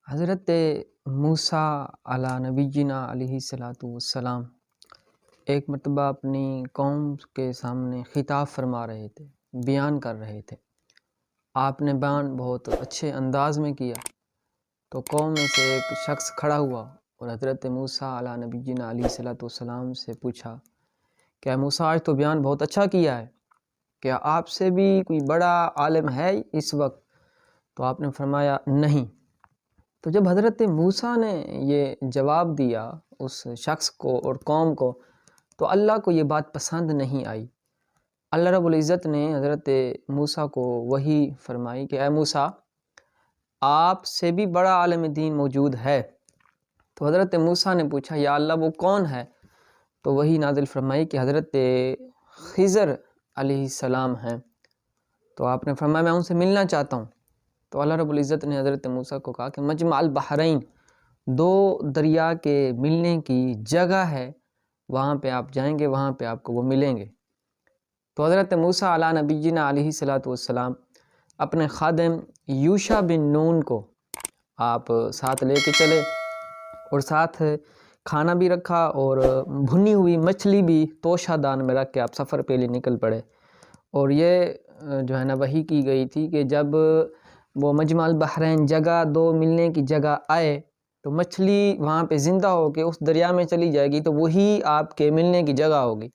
حضرت موسیٰ علیٰ نبینا علیہ الصلاۃ والسلام ایک مرتبہ اپنی قوم کے سامنے خطاب فرما رہے تھے، بیان کر رہے تھے۔ آپ نے بیان بہت اچھے انداز میں کیا تو قوم میں سے ایک شخص کھڑا ہوا اور حضرت موسیٰ علیٰ نبینا علیہ الصلاۃ والسلام سے پوچھا کہ اے موسیٰ، آج تو بیان بہت اچھا کیا ہے، کیا آپ سے بھی کوئی بڑا عالم ہے اس وقت؟ تو آپ نے فرمایا نہیں۔ تو جب حضرت موسیٰ نے یہ جواب دیا اس شخص کو اور قوم کو تو اللہ کو یہ بات پسند نہیں آئی۔ اللہ رب العزت نے حضرت موسیٰ کو وحی فرمائی کہ اے موسیٰ، آپ سے بھی بڑا عالم دین موجود ہے۔ تو حضرت موسیٰ نے پوچھا یا اللہ وہ کون ہے؟ تو وحی نازل فرمائی کہ حضرت خضر علیہ السلام ہیں۔ تو آپ نے فرمایا میں ان سے ملنا چاہتا ہوں۔ تو اللہ رب العزت نے حضرت موسیٰ کو کہا کہ مجمع البحرین، دو دریا کے ملنے کی جگہ ہے، وہاں پہ آپ جائیں گے، وہاں پہ آپ کو وہ ملیں گے۔ تو حضرت موسیٰ علیٰ نبینا علیہ الصلاۃ والسلام اپنے خادم یوشع بن نون کو آپ ساتھ لے کے چلے اور ساتھ کھانا بھی رکھا اور بھنی ہوئی مچھلی بھی توشہ دان میں رکھ کے آپ سفر پہ لیے نکل پڑے۔ اور یہ جو ہے نا وحی کی گئی تھی کہ جب وہ مجمع البحرین جگہ دو ملنے کی جگہ آئے تو مچھلی وہاں پہ زندہ ہو کے اس دریا میں چلی جائے گی تو وہی آپ کے ملنے کی جگہ ہوگی۔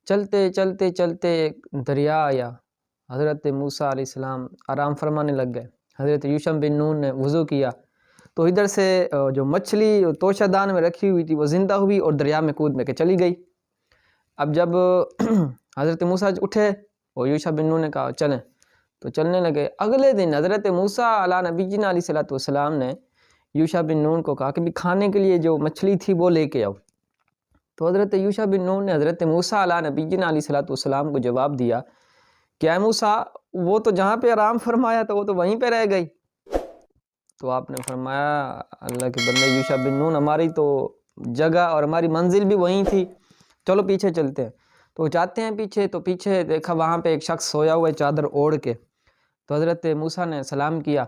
چلتے چلتے چلتے ایک دریا آیا، حضرت موسیٰ علیہ السلام آرام فرمانے لگ گئے۔ حضرت یوشع بن نون نے وضو کیا تو ادھر سے جو مچھلی توشہ دان میں رکھی ہوئی تھی وہ زندہ ہوئی اور دریا میں کود میں کے چلی گئی۔ اب جب حضرت موسیٰ اٹھے اور یوشع بن نون نے کہا چلیں، تو چلنے لگے۔ اگلے دن حضرت موسیٰ علیٰ نبینا علیہ الصلاۃ والسلام نے یوشع بن نون کو کہا کہ بھی کھانے کے لیے جو مچھلی تھی وہ لے کے آؤ۔ تو حضرت یوشع بن نون نے حضرت موسیٰ علیٰ نبینا علیہ الصلاۃ والسلام کو جواب دیا کہ اے موسیٰ، وہ تو جہاں پہ آرام فرمایا تو وہ تو وہیں پہ رہ گئی۔ تو آپ نے فرمایا اللہ کے بندے یوشع بن نون، ہماری تو جگہ اور ہماری منزل بھی وہیں تھی، چلو پیچھے چلتے ہیں۔ تو جاتے ہیں پیچھے، تو پیچھے دیکھا وہاں پہ ایک شخص سویا ہوا ہے چادر اوڑھ کے۔ تو حضرت موسیٰ نے سلام کیا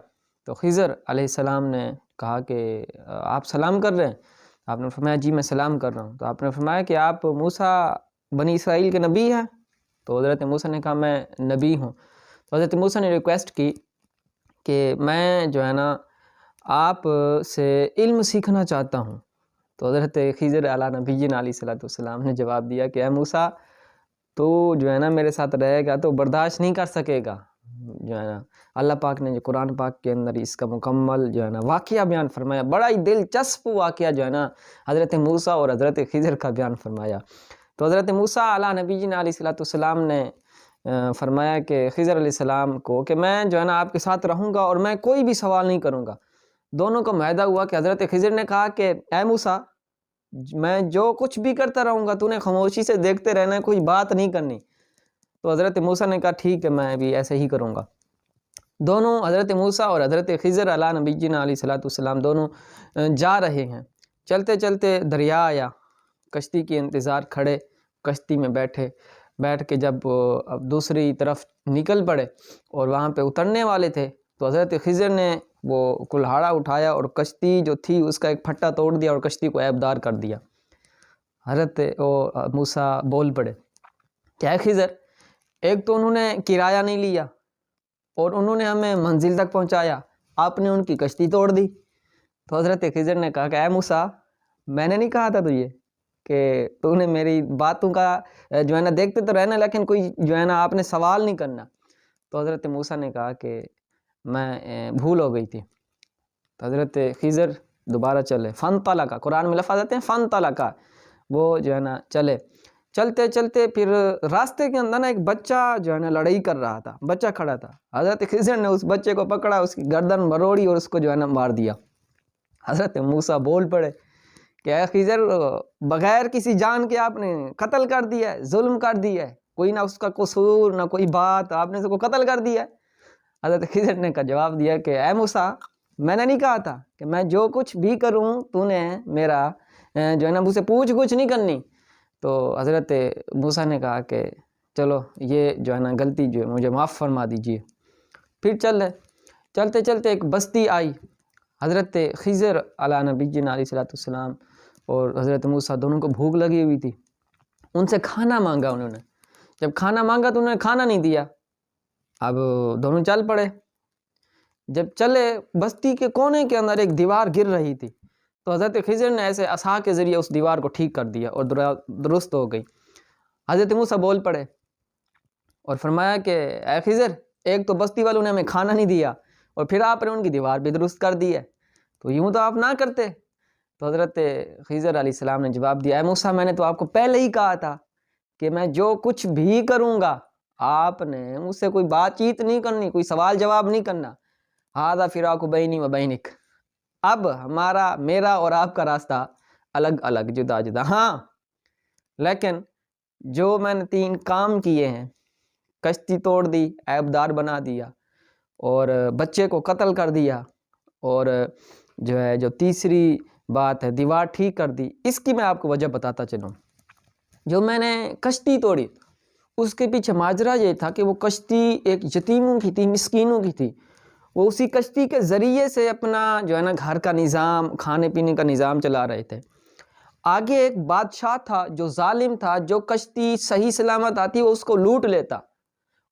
تو خضر علیہ السلام نے کہا کہ آپ سلام کر رہے ہیں؟ آپ نے فرمایا جی میں سلام کر رہا ہوں۔ تو آپ نے فرمایا کہ آپ موسیٰ بنی اسرائیل کے نبی ہیں؟ تو حضرت موسیٰ نے کہا میں نبی ہوں۔ تو حضرت موسیٰ نے ریکویسٹ کی کہ میں جو ہے نا آپ سے علم سیکھنا چاہتا ہوں۔ تو حضرت خضر علیٰ نبینا علیہ الصلاۃ والسلام نے جواب دیا کہ اے موسیٰ، تو جو ہے نا میرے ساتھ رہے گا تو برداشت نہیں کر سکے گا۔ جو ہے نا اللہ پاک نے جو قرآن پاک کے اندر اس کا مکمل جو ہے نا واقعہ بیان فرمایا، بڑا ہی دلچسپ واقعہ جو ہے نا حضرت موسیٰ اور حضرت خضر کا بیان فرمایا۔ تو حضرت موسیٰ علیٰ نبینا علیہ الصلاۃ والسلام نے فرمایا کہ خضر علیہ السلام کو کہ میں جو ہے نا آپ کے ساتھ رہوں گا اور میں کوئی بھی سوال نہیں کروں گا۔ دونوں کا معاہدہ ہوا کہ حضرت خضر نے کہا کہ اے موسیٰ، میں جو کچھ بھی کرتا رہوں گا تو نے خاموشی سے دیکھتے رہنا ہے، کوئی بات نہیں کرنی۔ تو حضرت موسیٰ نے کہا ٹھیک ہے میں بھی ایسے ہی کروں گا۔ دونوں حضرت موسیٰ اور حضرت خضر علیٰ نبینا علیہ الصلاۃ والسلام دونوں جا رہے ہیں۔ چلتے چلتے دریا آیا، کشتی کے انتظار کھڑے، کشتی میں بیٹھ کے جب اب دوسری طرف نکل پڑے اور وہاں پہ اترنے والے تھے تو حضرت خضر نے وہ کلہاڑا اٹھایا اور کشتی جو تھی اس کا ایک پھٹا توڑ دیا اور کشتی کو عیبدار کر دیا۔ حضرت موسیٰ بول پڑے کہ اے خضر، ایک تو انہوں نے کرایہ نہیں لیا اور انہوں نے ہمیں منزل تک پہنچایا، آپ نے ان کی کشتی توڑ دی۔ تو حضرت خضر نے کہا کہ اے موسیٰ، میں نے نہیں کہا تھا تجھے کہ تو نے میری باتوں کا جو ہے نا دیکھتے تو رہنا لیکن کوئی جو ہے نا آپ نے سوال نہیں کرنا۔ تو حضرت موسیٰ نے کہا کہ میں بھول ہو گئی تھی۔ تو حضرت خضر دوبارہ چلے، فانطلقا، قرآن میں لفظ آتے ہیں فانطلقا، وہ جو ہے نا چلے۔ چلتے چلتے پھر راستے کے اندر نا ایک بچہ جو ہے نا لڑائی کر رہا تھا، بچہ کھڑا تھا۔ حضرت خضر نے اس بچے کو پکڑا، اس کی گردن مروڑی اور اس کو جو ہے نا مار دیا۔ حضرت موسیٰ بول پڑے کہ اے خضر، بغیر کسی جان کے آپ نے قتل کر دیا ہے، ظلم کر دیا ہے، کوئی نہ اس کا قصور نہ کوئی بات، آپ نے اس کو قتل کر دیا ہے۔ حضرت خضر نے کا جواب دیا کہ اے موسیٰ، میں نے نہیں کہا تھا کہ میں جو کچھ بھی کروں تو نے میرا جو ہے نا مجھ سے پوچھ گچھ نہیں کرنی۔ تو حضرت موسیٰ نے کہا کہ چلو یہ جو ہے نا غلطی جو ہے مجھے معاف فرما دیجیے۔ پھر چلتے چلتے ایک بستی آئی، حضرت خضر علیہ نبینا علیہ السلام اور حضرت موسیٰ دونوں کو بھوک لگی ہوئی تھی، ان سے کھانا مانگا انہوں نے، جب کھانا مانگا تو انہوں نے کھانا نہیں دیا، اب دونوں چل پڑے، جب چلے بستی کے کونے کے اندر ایک دیوار گر رہی تھی، تو حضرت خضر نے ایسے عصا کے ذریعے اس دیوار کو ٹھیک کر دیا اور درست ہو گئی۔ حضرت موسیٰ بول پڑے اور فرمایا کہ اے خضر، ایک تو بستی والوں نے ہمیں کھانا نہیں دیا اور پھر آپ نے ان کی دیوار بھی درست کر دی ہے، تو یوں تو آپ نہ کرتے۔ تو حضرت خضر علیہ السلام نے جواب دیا، اے موسیٰ، میں نے تو آپ کو پہلے ہی کہا تھا کہ میں جو کچھ بھی کروں گا آپ نے مجھ سے کوئی بات چیت نہیں کرنی، کوئی سوال جواب نہیں کرنا، ھذا فراق بینی و بینک، اب میرا اور آپ کا راستہ الگ الگ، جدا جدا۔ ہاں لیکن جو میں نے 3 کام کیے ہیں، کشتی توڑ دی، عیب دار بنا دیا، اور بچے کو قتل کر دیا، اور جو تیسری بات ہے دیوار ٹھیک کر دی، اس کی میں آپ کو وجہ بتاتا چلوں۔ جو میں نے کشتی توڑی اس کے پیچھے ماجرا یہ تھا کہ وہ کشتی ایک یتیموں کی تھی، مسکینوں کی تھی، وہ اسی کشتی کے ذریعے سے اپنا گھر کا نظام، کھانے پینے کا نظام چلا رہے تھے۔ آگے ایک بادشاہ تھا جو ظالم تھا، جو کشتی صحیح سلامت آتی وہ اس کو لوٹ لیتا،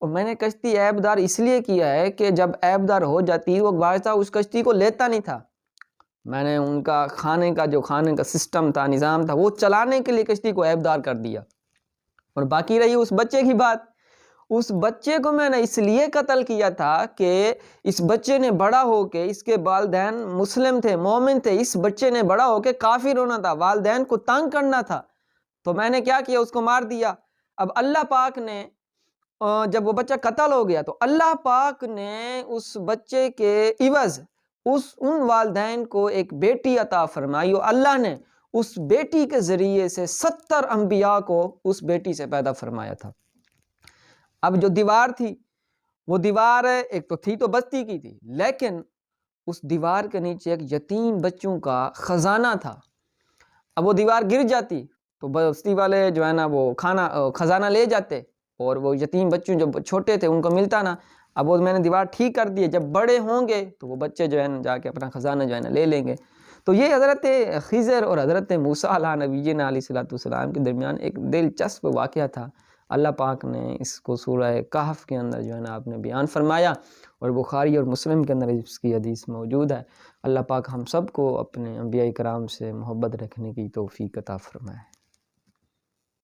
اور میں نے کشتی عیب دار اس لیے کیا ہے کہ جب عیب دار ہو جاتی وہ بادشاہ اس کشتی کو لیتا نہیں تھا، میں نے ان کا کھانے کا سسٹم تھا، نظام تھا، وہ چلانے کے لیے کشتی کو عیب دار کر دیا۔ اور باقی رہی اس بچے کی بات، اس بچے کو میں نے اس لیے قتل کیا تھا کہ اس بچے نے بڑا ہو کے، اس کے والدین مسلم تھے، مومن تھے، اس بچے نے بڑا ہو کے کافر ہونا تھا، والدین کو تنگ کرنا تھا، تو میں نے کیا کیا، اس کو مار دیا۔ اب اللہ پاک نے جب وہ بچہ قتل ہو گیا تو اللہ پاک نے اس بچے کے عوض ان والدین کو ایک بیٹی عطا فرمائی، اور اللہ نے اس بیٹی کے ذریعے سے 70 انبیاء کو اس بیٹی سے پیدا فرمایا تھا۔ اب جو دیوار تھی، وہ دیوار ایک تو تھی تو بستی کی تھی، لیکن اس دیوار کے نیچے ایک یتیم بچوں کا خزانہ تھا۔ اب وہ دیوار گر جاتی تو بستی والے وہ خزانہ لے جاتے، اور وہ یتیم بچوں جو چھوٹے تھے ان کو ملتا نا۔ اب وہ میں نے دیوار ٹھیک کر دی، جب بڑے ہوں گے تو وہ بچے جا کے اپنا خزانہ لے لیں گے۔ تو یہ حضرت خضر اور حضرت موسیٰ علیہ نبینا علیہ السلام کے درمیان ایک دلچسپ واقعہ تھا۔ اللہ پاک نے اس کو سورہ کہف کے اندر آپ نے بیان فرمایا، اور بخاری اور مسلم کے اندر اس کی حدیث موجود ہے۔ اللہ پاک ہم سب کو اپنے انبیاء کرام سے محبت رکھنے کی توفیق عطا فرمائے۔